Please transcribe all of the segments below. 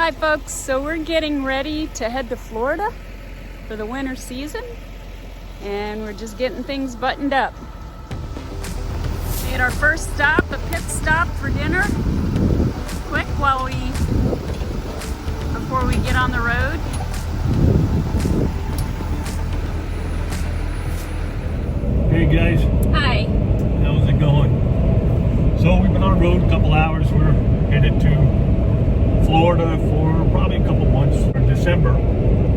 Hi folks, so we're getting ready to head to Florida for the winter season, and we're just getting things buttoned up. Made our first stop, a pit stop for dinner, quick before we get on the road. Hey guys. Hi. How's it going? So we've been on the road a couple hours. We're headed to Florida for probably a couple months, for December,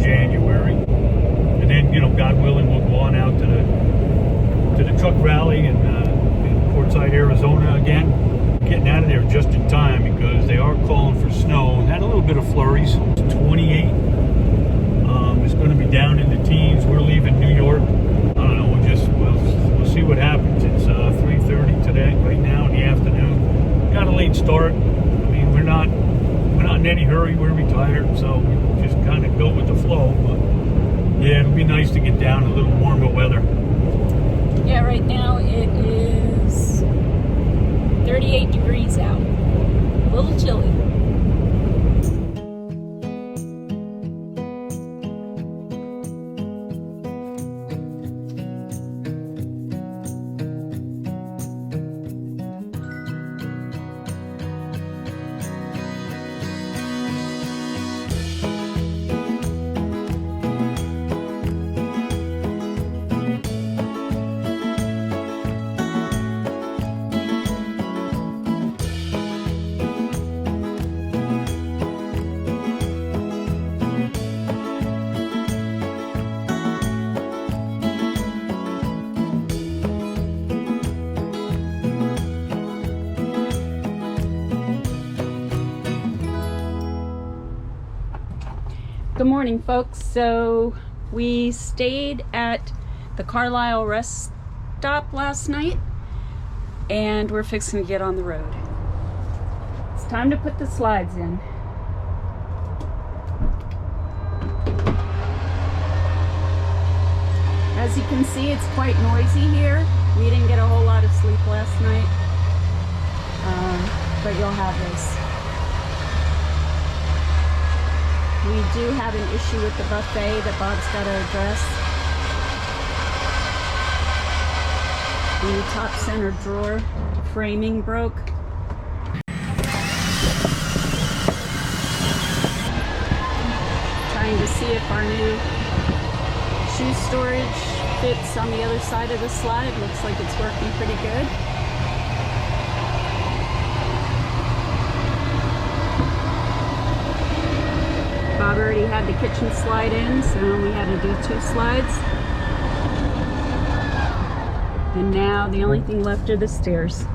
January, and then, you know, God willing, we'll go on out to the truck rally in Portside, Arizona again. Getting out of there just in time because they are calling for snow. Had a little bit of flurries. It's 28. It's going to be down in the teens. We're leaving New York. I don't know. We'll see what happens. It's 3:30 today, right now in the afternoon. Got a late start. I mean, we're not in any hurry. We're retired, so we just kind of go with the flow. But yeah, it'll be nice to get down a little warmer weather. Yeah, right now it is 38 degrees out. A little chilly. Good morning, folks. So we stayed at the Carlisle rest stop last night, and we're fixing to get on the road. It's time to put the slides in. As you can see, it's quite noisy here. We didn't get a whole lot of sleep last night, but you'll have this. We do have an issue with the buffet that Bob's got to address. The top center drawer framing broke. Trying to see if our new shoe storage fits on the other side of the slide. Looks like it's working pretty good. Bob already had the kitchen slide in, so we had to do 2 slides. And now the only thing left are the stairs.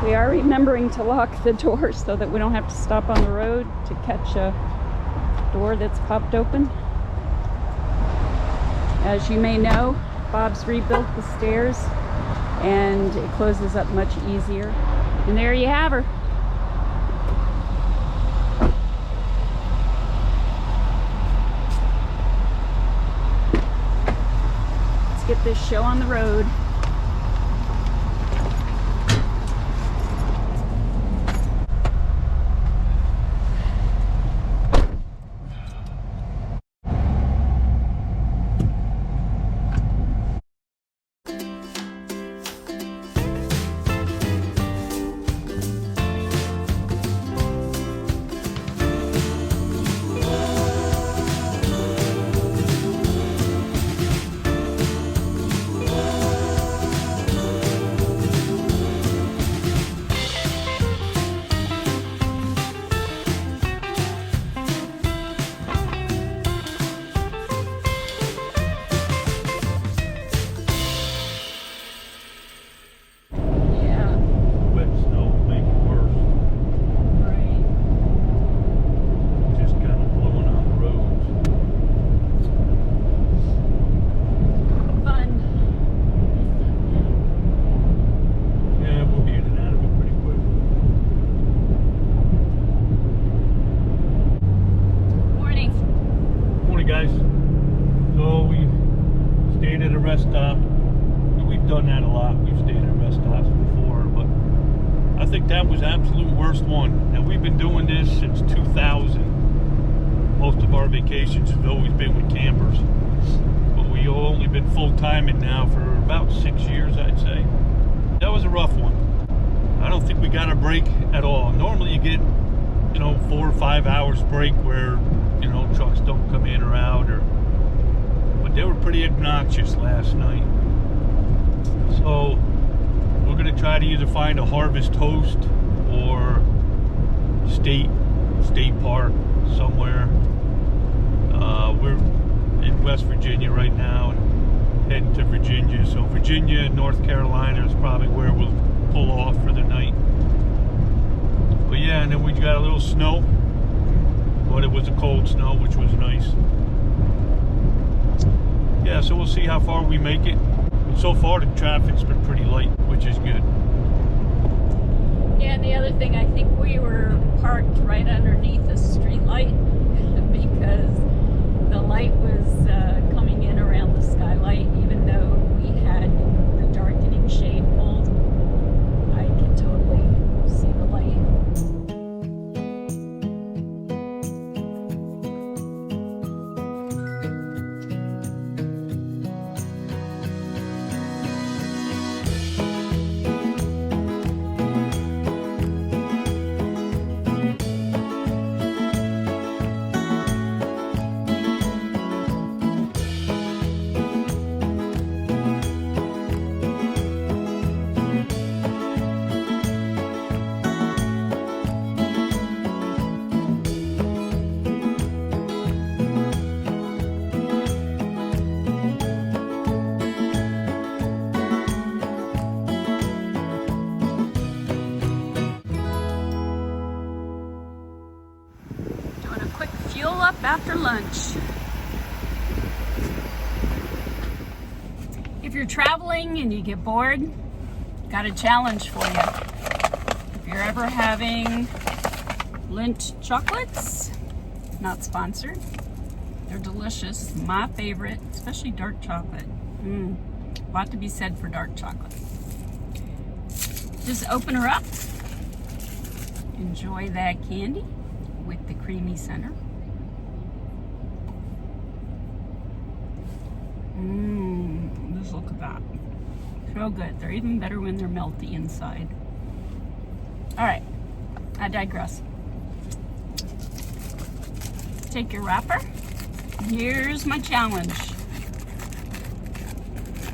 We are remembering to lock the door so that we don't have to stop on the road to catch a door that's popped open. As you may know, Bob's rebuilt the stairs and it closes up much easier. And there you have her. Get this show on the road. think that was the absolute worst one. Now, we've been doing this since 2000. Most of our vacations have always been with campers. But we've only been full-time in now for about 6 years, I'd say. That was a rough one. I don't think we got a break at all. Normally you get, 4 or 5 hours break where, trucks don't come in or out, but they were pretty obnoxious last night. So we're gonna try to either find a harvest host or state park somewhere. We're in West Virginia right now and heading to Virginia. So Virginia and North Carolina is probably where we'll pull off for the night. But yeah, and then we got a little snow, but it was a cold snow, which was nice. Yeah, so we'll see how far we make it. But so far the traffic's been pretty light, which is good. Yeah, and the other thing, I think we were parked right underneath a street light because the light was coming in around the skylight, even though we had the darkening shade pulled. I can totally see the light. Up after lunch. If you're traveling and you get bored, got a challenge for you. If you're ever having Lint chocolates, not sponsored, they're delicious, my favorite, especially dark chocolate. A lot to be said for dark chocolate. Just open her up, enjoy that candy with the creamy center. Just look at that. So good. They're even better when they're melty inside. Alright, I digress. Take your wrapper. Here's my challenge.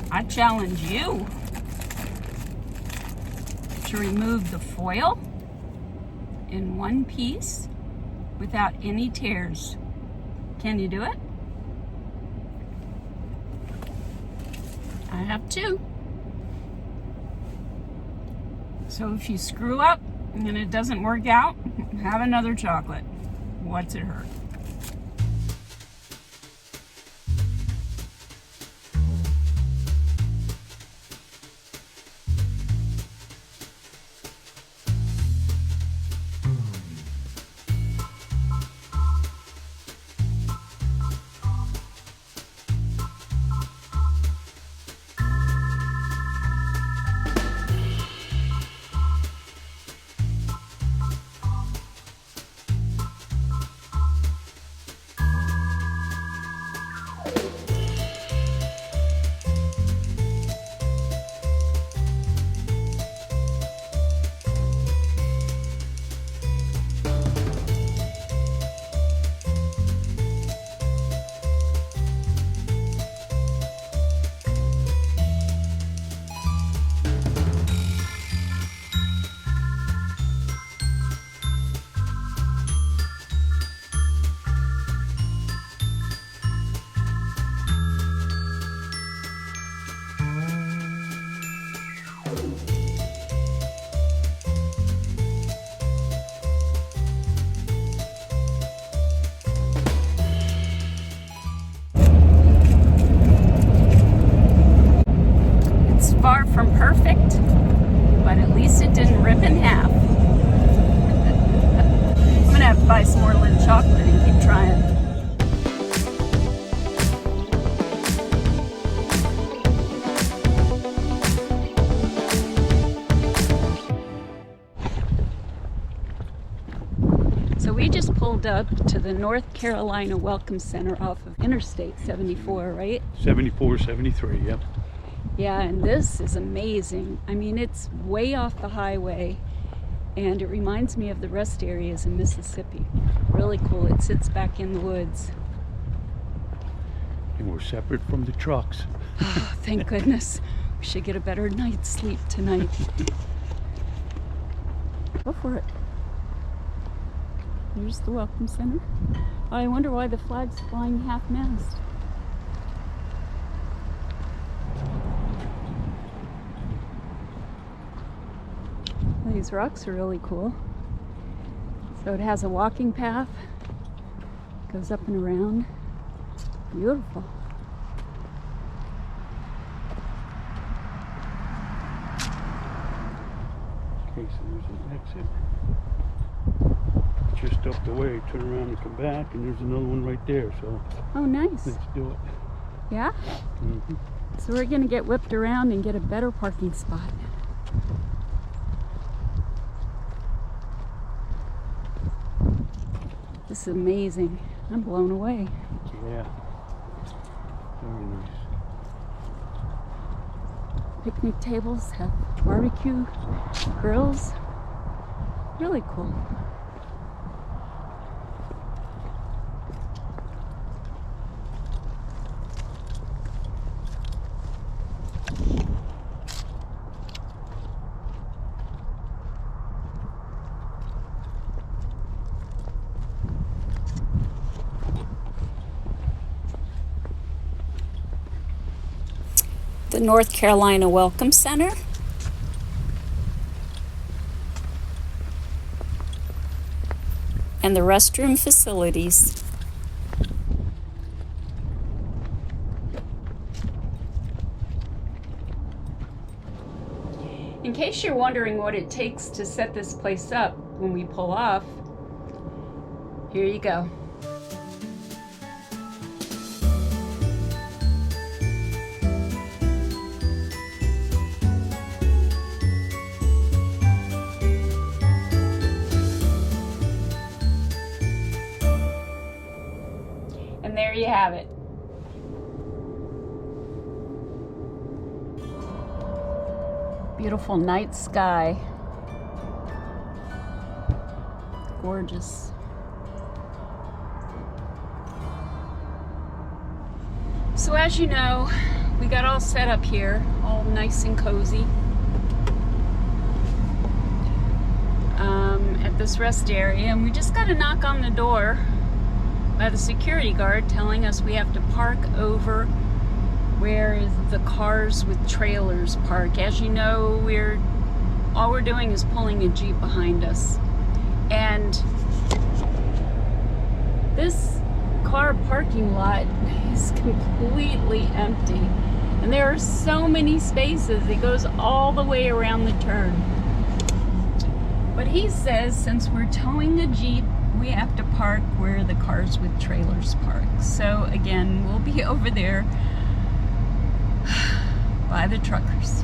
I challenge you to remove the foil in one piece without any tears. Can you do it? I have 2. So if you screw up and it doesn't work out, have another chocolate. What's it hurt? we just pulled up to the North Carolina Welcome Center off of Interstate 74, right? 74, 73, yep. Yeah, and this is amazing. I mean, it's way off the highway, and it reminds me of the rest areas in Mississippi. Really cool. It sits back in the woods. And we're separate from the trucks. Oh, thank goodness. We should get a better night's sleep tonight. Go for it. Here's the Welcome Center. Oh, I wonder why the flag's flying half-mast. These rocks are really cool. So it has a walking path, goes up and around. Beautiful. Okay, so there's an exit. Just up the way, turn around and come back, and there's another one right there, so Oh, nice. let's do it. Yeah? Mm-hmm. So we're gonna get whipped around and get a better parking spot. This is amazing. I'm blown away. Yeah. Very nice. Picnic tables have barbecue grills. Really cool. The North Carolina Welcome Center. And the restroom facilities. In case you're wondering what it takes to set this place up when we pull off, here you go. And there you have it. Beautiful night sky. Gorgeous. So as you know, we got all set up here, all nice and cozy. At this rest area, and we just got a knock on the door by the security guard telling us we have to park over where the cars with trailers park. As you know, all we're doing is pulling a Jeep behind us, and this car parking lot is completely empty, and there are so many spaces. It goes all the way around the turn. But he says since we're towing a Jeep, we have to park where the cars with trailers park. So again, we'll be over there by the truckers.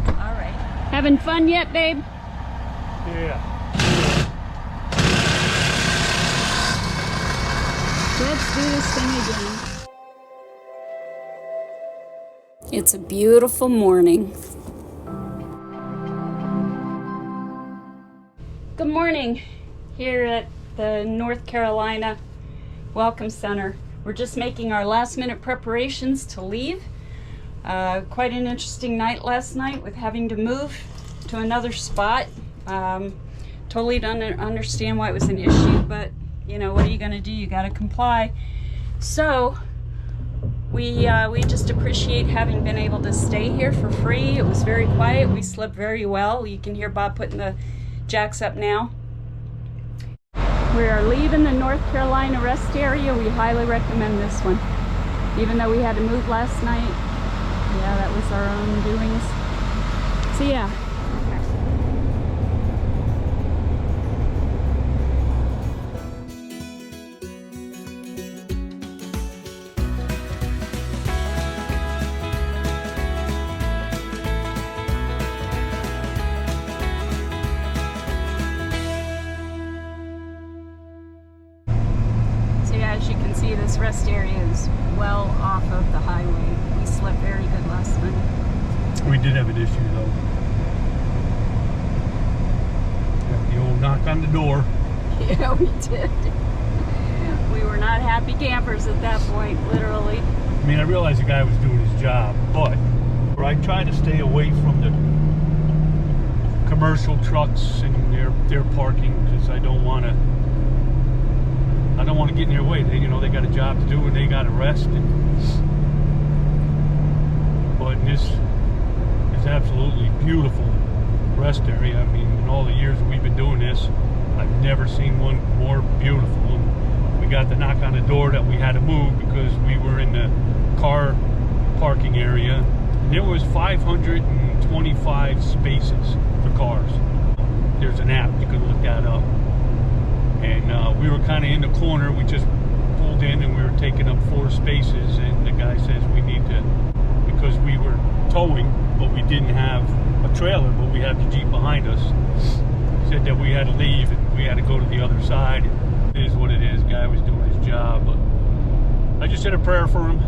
All right. Having fun yet, babe? Yeah. Let's do this thing again. It's a beautiful morning. Good morning here at the North Carolina Welcome Center. We're just making our last minute preparations to leave. Quite an interesting night last night with having to move to another spot. Totally don't understand why it was an issue, but you know, what are you gonna do? You gotta comply. So we just appreciate having been able to stay here for free. It was very quiet. We slept very well. You can hear Bob putting the jacks up now. We are leaving the North Carolina rest area. We highly recommend this one. Even though we had to move last night, yeah, that was our own doings. So yeah. this rest area is well off of the highway. We slept very good last night. We did have an issue though. Got the old knock on the door. Yeah, we did. We were not happy campers at that point, literally. I mean, I realized the guy was doing his job, but I try to stay away from the commercial trucks and their parking because I don't want to get in their way. They got a job to do and they got to rest. But this is absolutely beautiful rest area. I mean, in all the years that we've been doing this, I've never seen one more beautiful. And we got the knock on the door that we had to move because we were in the car parking area. And there was 525 spaces for cars. There's an app, you can look that up. And we were kind of in the corner. We just pulled in and we were taking up 4 spaces. And the guy says we need to, because we were towing, but we didn't have a trailer, but we had the Jeep behind us. He said that we had to leave and we had to go to the other side. It is what it is. The guy was doing his job. But I just said a prayer for him,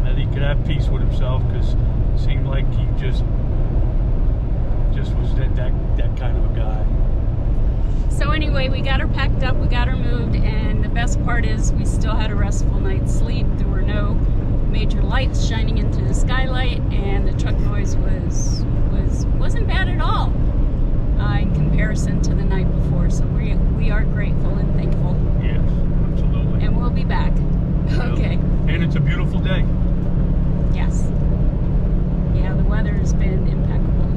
that he could have peace with himself, because it seemed like he just was that kind of a guy. So anyway, we got her packed up, we got her moved, and the best part is we still had a restful night's sleep. There were no major lights shining into the skylight, and the truck noise wasn't bad at all in comparison to the night before. So we are grateful and thankful. Yes, absolutely. And we'll be back. Okay. And it's a beautiful day. Yes. Yeah, the weather has been impeccable.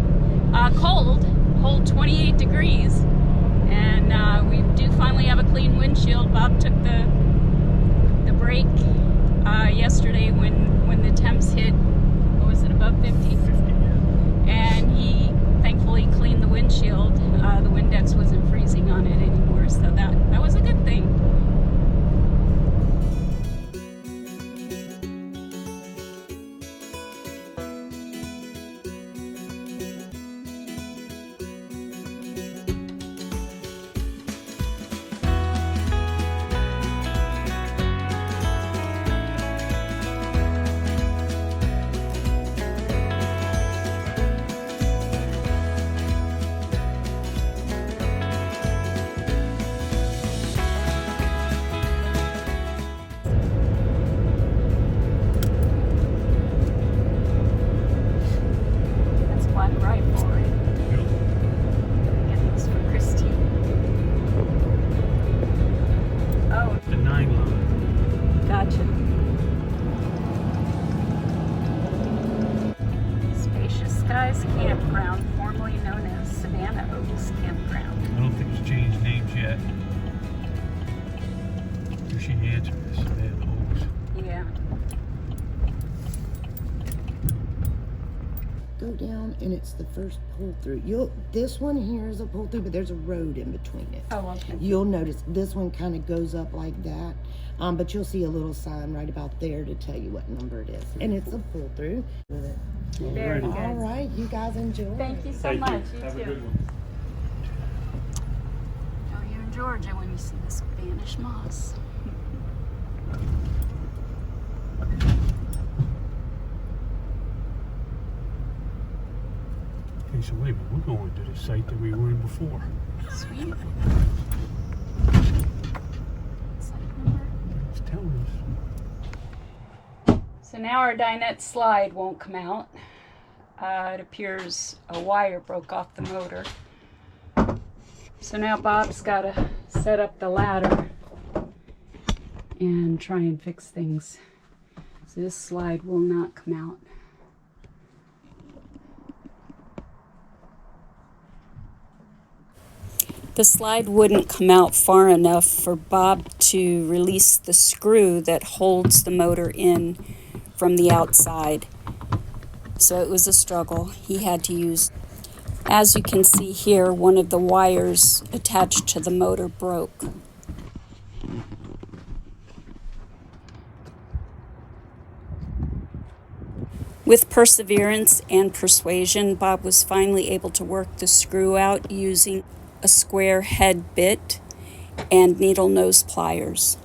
Cold 28 degrees. And we do finally have a clean windshield. Bob took the break yesterday when the temps hit, what was it, above 50? 50, yeah. And he thankfully cleaned the windshield. The Windex wasn't freezing on it anymore, so that was a good thing. Campground, formerly known as Savannah Oaks Campground. I don't think it's changed names yet. If she answered this, Savannah Oaks. Yeah. Go down and it's the first pull through. This one here is a pull through, but there's a road in between it. Oh, okay. You'll notice this one kind of goes up like that. But you'll see a little sign right about there to tell you what number it is. And it's a pull through. Very good. All right, you guys enjoy. Thank you so Thank much. you. You Have too. a good one. Oh, you're in Georgia when you see the Spanish moss. Okay, so wait a minute, we're going to the site that we were in before. Sweet. It's telling us. So now our Dinette Slide won't come out. It appears a wire broke off the motor. So now Bob's got to set up the ladder and try and fix things. So this slide will not come out. The slide wouldn't come out far enough for Bob to release the screw that holds the motor in from the outside. So it was a struggle. He had to use, as you can see here, one of the wires attached to the motor broke. With perseverance and persuasion, Bob was finally able to work the screw out using a square head bit and needle nose pliers.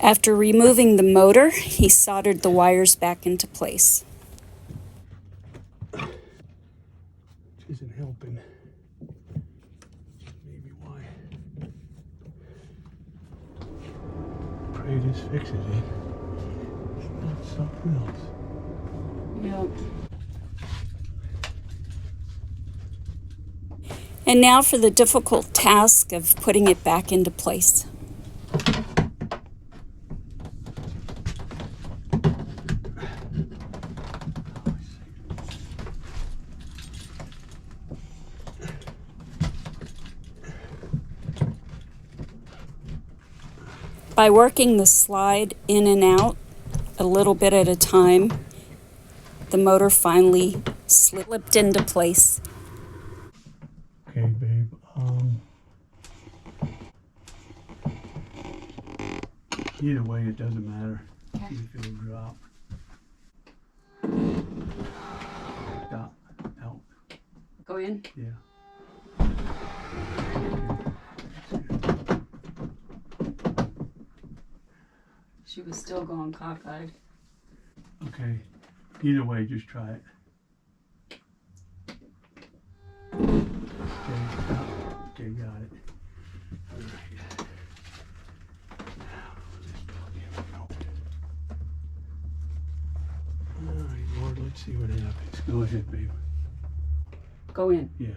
After removing the motor, he soldered the wires back into place. Isn't helping. Maybe why. Pray this fixes it. It's not something else. Yep. And now for the difficult task of putting it back into place. By working the slide in and out a little bit at a time, the motor finally slipped into place. Okay, babe. Either way, it doesn't matter. Okay. If it'll drop. Stop. Out. Go in. Yeah. She was still going cockeyed. Okay. Either way, just try it. Okay, stop. Okay, got it. All right. All right, Lord, let's see what happens. Go ahead, babe. Go in. Yeah.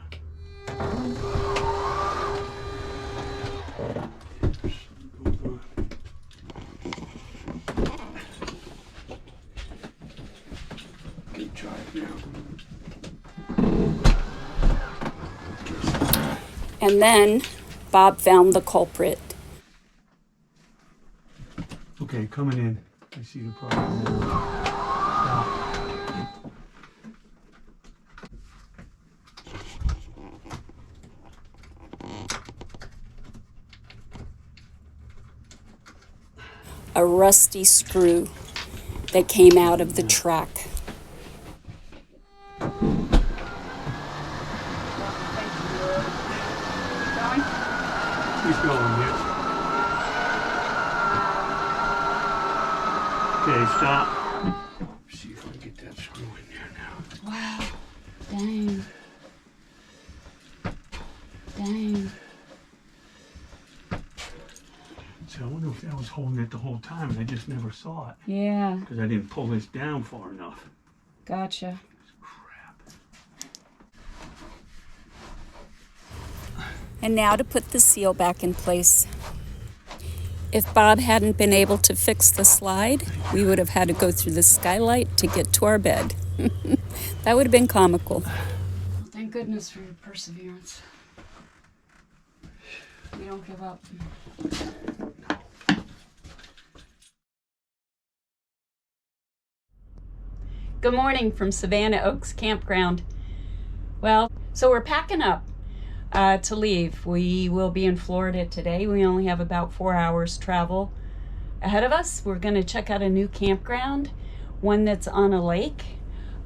Okay, try it now. And then Bob found the culprit. Okay, coming in. I see the problem now. Stop. A rusty screw that came out of the track. Keep going, Mitch. Okay, stop. See if I can get that screw in there now. Wow. Dang. Dang. So I wonder if that was holding it the whole time and I just never saw it. Yeah. Because I didn't pull this down far enough. Gotcha. Crap. And now to put the seal back in place. If Bob hadn't been able to fix the slide, we would have had to go through the skylight to get to our bed. That would have been comical. Well, thank goodness for your perseverance. We don't give up. Good morning from Savannah Oaks Campground. Well, so we're packing up to leave. We will be in Florida today. We only have about 4 hours travel ahead of us. We're going to check out a new campground, one that's on a lake.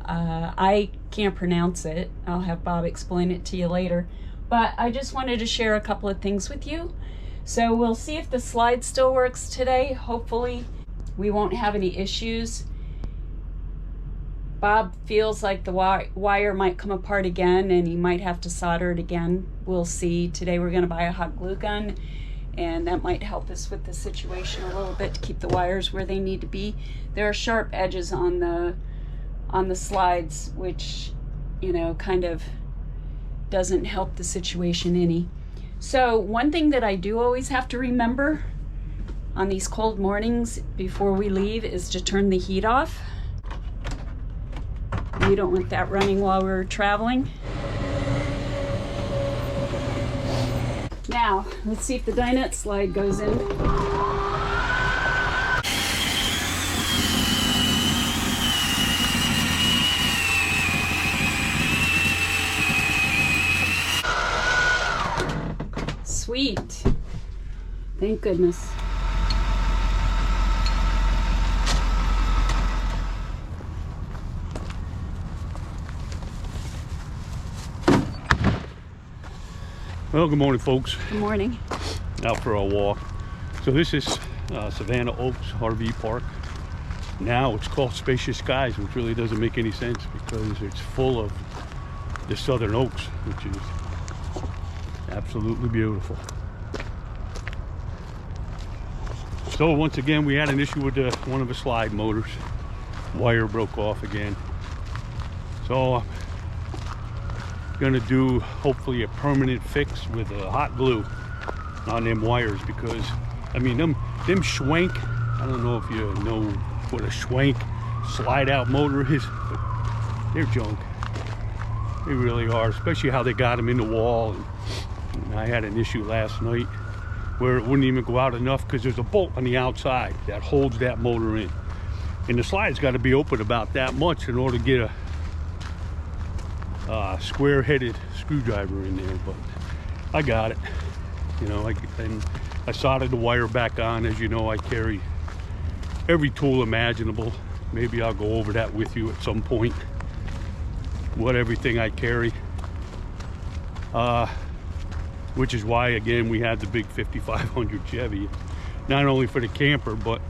I can't pronounce it. I'll have Bob explain it to you later. But I just wanted to share a couple of things with you. So we'll see if the slide still works today. Hopefully we won't have any issues. Bob feels like the wire might come apart again and he might have to solder it again. We'll see. Today we're going to buy a hot glue gun and that might help us with the situation a little bit to keep the wires where they need to be. There are sharp edges on the slides, which, you know, kind of doesn't help the situation any. So one thing that I do always have to remember on these cold mornings before we leave is to turn the heat off. We don't want that running while we're traveling. Now, let's see if the Dinette Slide goes in. Sweet. Thank goodness. Well, good morning, folks. Good morning. Out for a walk. So this is Savannah Oaks RV Park. Now it's called Spacious Skies, which really doesn't make any sense because it's full of the southern oaks, which is absolutely beautiful. So once again, we had an issue with one of the slide motors. Wire broke off again. So I'm gonna do hopefully a permanent fix with hot glue on them wires, because I mean them schwank, I don't know if you know what a schwank slide out motor is, but they're junk. They really are, especially how they got them in the wall. And I had an issue last night where it wouldn't even go out enough because there's a bolt on the outside that holds that motor in, and the slide's got to be open about that much in order to get a square-headed screwdriver in there. But I got it, you know. And I soldered the wire back on. As you know, I carry every tool imaginable. Maybe I'll go over that with you at some point, what everything I carry, which is why again we had the big 5500 Chevy, not only for the camper, but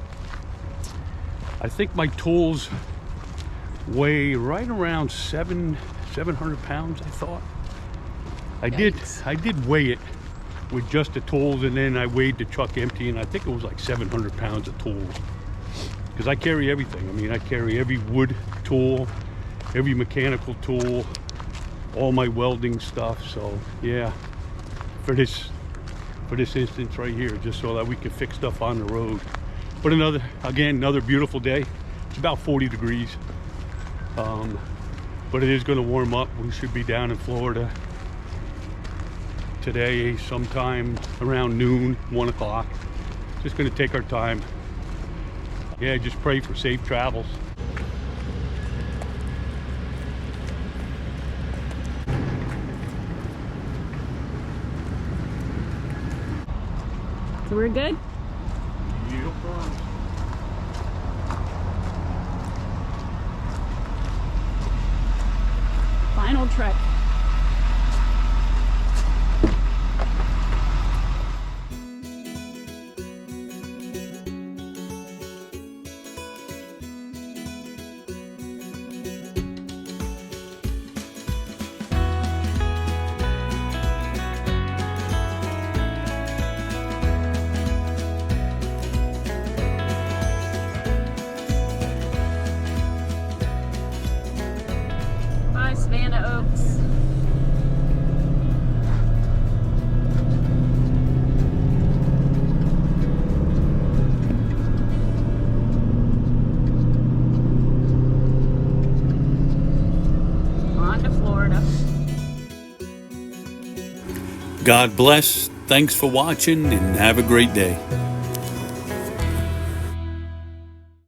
I think my tools weigh right around 700 pounds. I thought I did weigh it with just the tools, and then I weighed the truck empty, and I think it was like 700 pounds of tools, because I carry everything. I mean, I carry every wood tool, every mechanical tool, all my welding stuff. So yeah, for this instance right here, just so that we can fix stuff on the road. But another beautiful day. It's about 40 degrees, but it is going to warm up. We should be down in Florida today sometime around noon, 1 o'clock. Just going to take our time. Yeah, just pray for safe travels. So we're good? Final trek. Savannah Oaks. On to Florida. God bless. Thanks for watching, and have a great day.